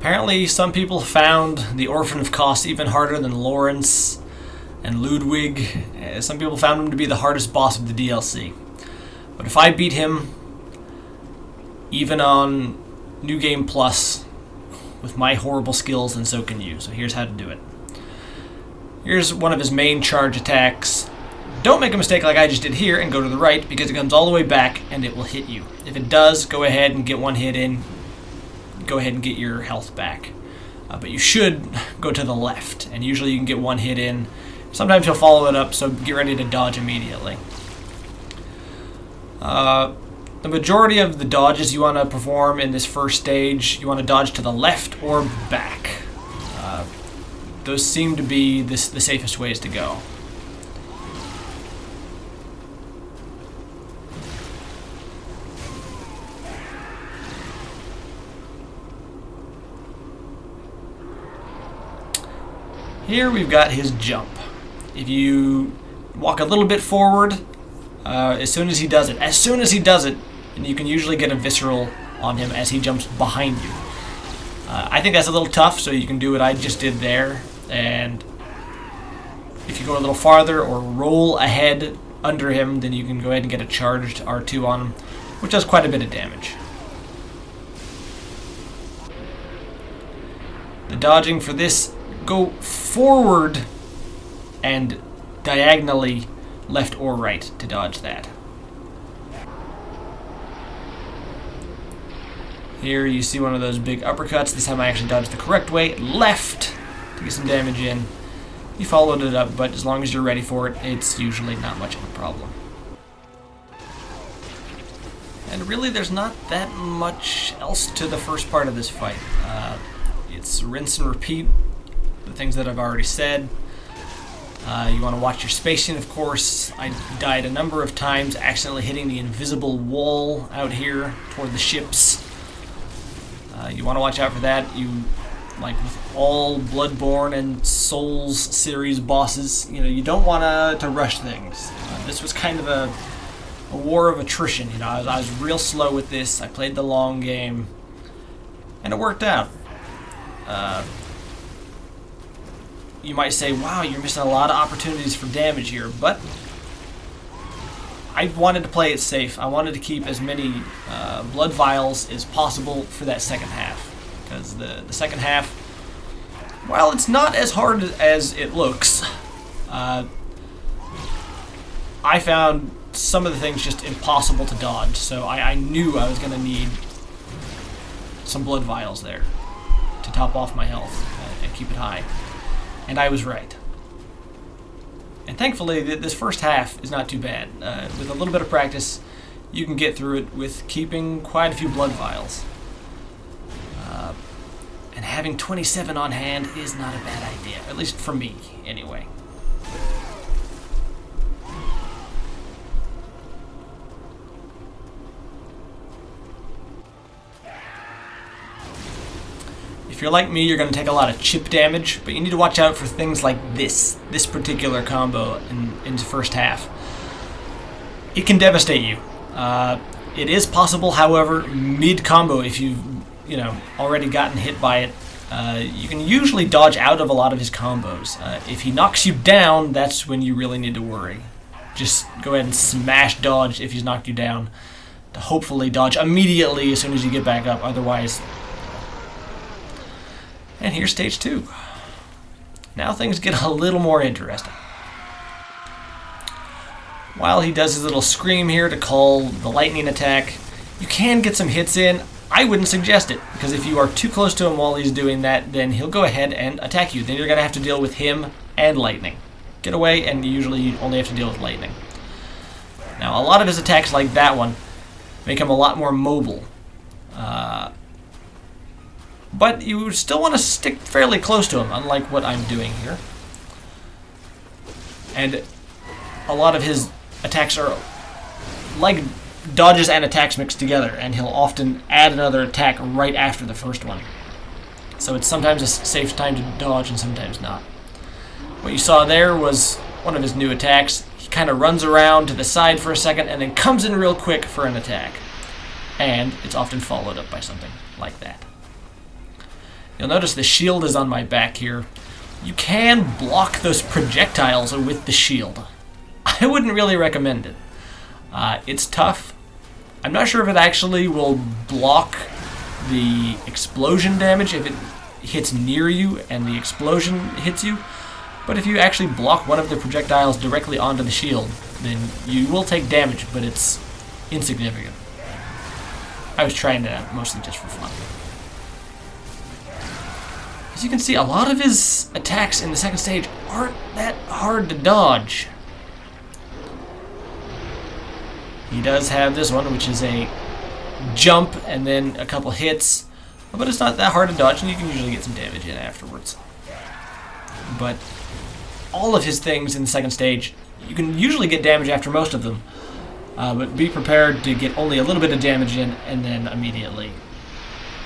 Apparently, some people found the Orphan of Kos even harder than Lawrence and Ludwig. Some people found him to be the hardest boss of the DLC. But if I beat him, even on New Game Plus, with my horrible skills, then so can you. So here's how to do it. Here's one of his main charge attacks. Don't make a mistake like I just did here and go to the right, because it comes all the way back and it will hit you. If it does, go ahead and get one hit in. Go ahead and get your health back. But you should go to the left, and usually you can get one hit in. Sometimes he'll follow it up, so get ready to dodge immediately. The majority of the dodges you want to perform in this first stage, you want to dodge to the left or back. Those seem to be the safest ways to go. Here we've got his jump. If you walk a little bit forward, as soon as he does it, and you can usually get a visceral on him as he jumps behind you. I think that's a little tough, so you can do what I just did there. And if you go a little farther or roll ahead under him, then you can go ahead and get a charged R2 on him, which does quite a bit of damage. The dodging for this, go forward and diagonally left or right to dodge that. Here you see one of those big uppercuts. This time I actually dodged the correct way, left, to get some damage in. You followed it up, but as long as you're ready for it, it's usually not much of a problem. And really there's not that much else to the first part of this fight. It's rinse and repeat the things that I've already said. You want to watch your spacing, of course. I died a number of times accidentally hitting the invisible wall out here toward the ships. You want to watch out for that. Like with all Bloodborne and Souls series bosses, you don't want to rush things. This was kind of a war of attrition. I was real slow with this. I played the long game, and it worked out. You might say, wow, you're missing a lot of opportunities for damage here, but I wanted to play it safe. I wanted to keep as many blood vials as possible for that second half, because the second half, while it's not as hard as it looks, I found some of the things just impossible to dodge, so I knew I was going to need some blood vials there to top off my health and keep it high. And I was right. And thankfully, this first half is not too bad. With a little bit of practice, you can get through it with keeping quite a few blood vials. And having 27 on hand is not a bad idea, at least for me, anyway. If you're like me, you're going to take a lot of chip damage, but you need to watch out for things like this particular combo in the first half. It can devastate you. It is possible, however, mid-combo, if you've already gotten hit by it, you can usually dodge out of a lot of his combos. If he knocks you down, that's when you really need to worry. Just go ahead and smash dodge if he's knocked you down, to hopefully dodge immediately as soon as you get back up, otherwise... And here's stage 2. Now things get a little more interesting. While he does his little scream here to call the lightning attack, you can get some hits in. I wouldn't suggest it, because if you are too close to him while he's doing that, then he'll go ahead and attack you. Then you're going to have to deal with him and lightning. Get away, and usually you only have to deal with lightning. Now, a lot of his attacks like that one make him a lot more mobile. But you still want to stick fairly close to him, unlike what I'm doing here. And a lot of his attacks are like dodges and attacks mixed together, and he'll often add another attack right after the first one. So it's sometimes a safe time to dodge and sometimes not. What you saw there was one of his new attacks. He kind of runs around to the side for a second and then comes in real quick for an attack. And it's often followed up by something like that. You'll notice the shield is on my back here. You can block those projectiles with the shield. I wouldn't really recommend it. It's tough. I'm not sure if it actually will block the explosion damage if it hits near you and the explosion hits you. But if you actually block one of the projectiles directly onto the shield, then you will take damage, but it's insignificant. I was trying it out mostly just for fun. As you can see, a lot of his attacks in the second stage aren't that hard to dodge. He does have this one, which is a jump and then a couple hits, but it's not that hard to dodge, and you can usually get some damage in afterwards. But all of his things in the second stage, you can usually get damage after most of them, but be prepared to get only a little bit of damage in and then immediately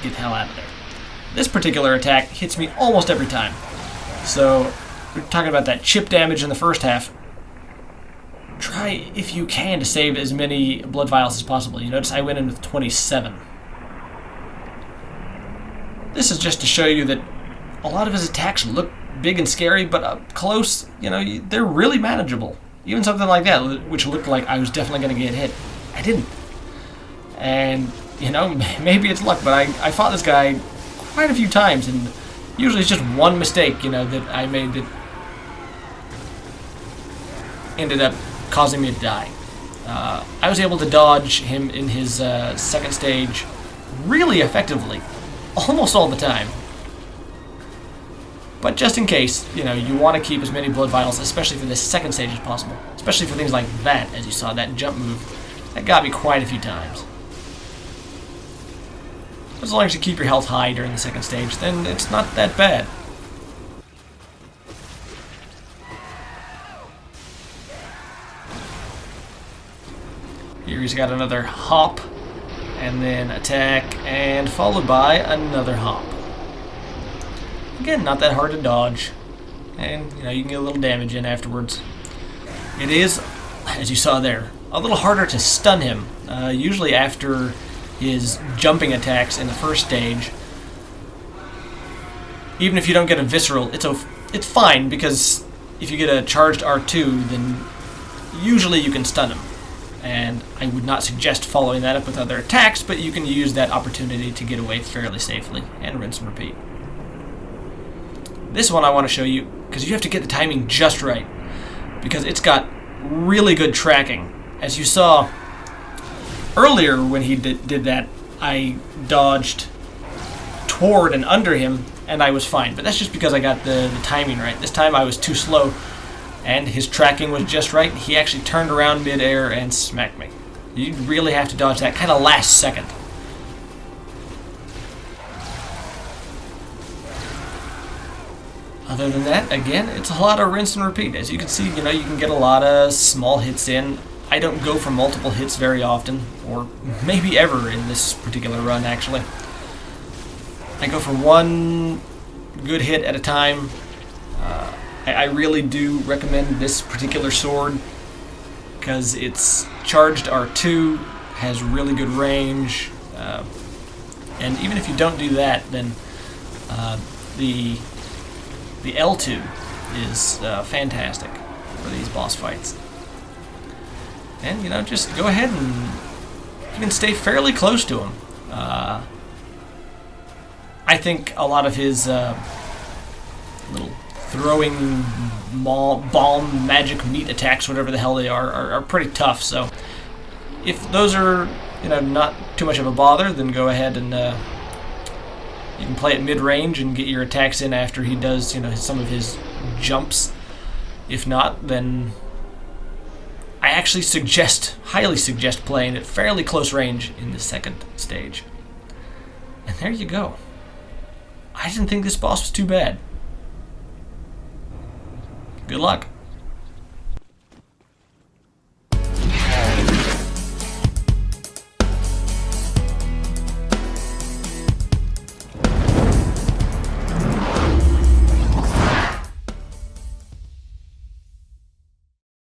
get the hell out of there. This particular attack hits me almost every time. So, we're talking about that chip damage in the first half. Try, if you can, to save as many blood vials as possible. You notice I went in with 27. This is just to show you that a lot of his attacks look big and scary, but up close, they're really manageable. Even something like that, which looked like I was definitely going to get hit, I didn't. And, maybe it's luck, but I fought this guy quite a few times, and usually it's just one mistake, that I made that ended up causing me to die. I was able to dodge him in his second stage really effectively, almost all the time. But just in case, you want to keep as many blood vials, especially for this second stage as possible. Especially for things like that, as you saw, that jump move. That got me quite a few times. As long as you keep your health high during the second stage, then it's not that bad. Here he's got another hop, and then attack, and followed by another hop. Again, not that hard to dodge, and you can get a little damage in afterwards. It is, as you saw there, a little harder to stun him. Usually after his jumping attacks in the first stage, even if you don't get a visceral, it's fine, because if you get a charged R2, then usually you can stun him. And I would not suggest following that up with other attacks, but you can use that opportunity to get away fairly safely, and rinse and repeat. This one I want to show you, because you have to get the timing just right, because it's got really good tracking. As you saw earlier when he did that, I dodged toward and under him, and I was fine. But that's just because I got the timing right. This time I was too slow, and his tracking was just right. He actually turned around mid-air and smacked me. You really have to dodge that kind of last second. Other than that, again, it's a lot of rinse and repeat. As you can see, you can get a lot of small hits in. I don't go for multiple hits very often, or maybe ever in this particular run, actually. I go for one good hit at a time. I really do recommend this particular sword, because it's charged R2, has really good range, and even if you don't do that, then the L2 is fantastic for these boss fights. And, just go ahead and you can stay fairly close to him. I think a lot of his little throwing bomb magic meat attacks, whatever the hell they are pretty tough. So if those are, not too much of a bother, then go ahead and you can play at mid-range and get your attacks in after he does, some of his jumps. If not, then I actually highly suggest playing at fairly close range in the second stage. And there you go. I didn't think this boss was too bad. Good luck.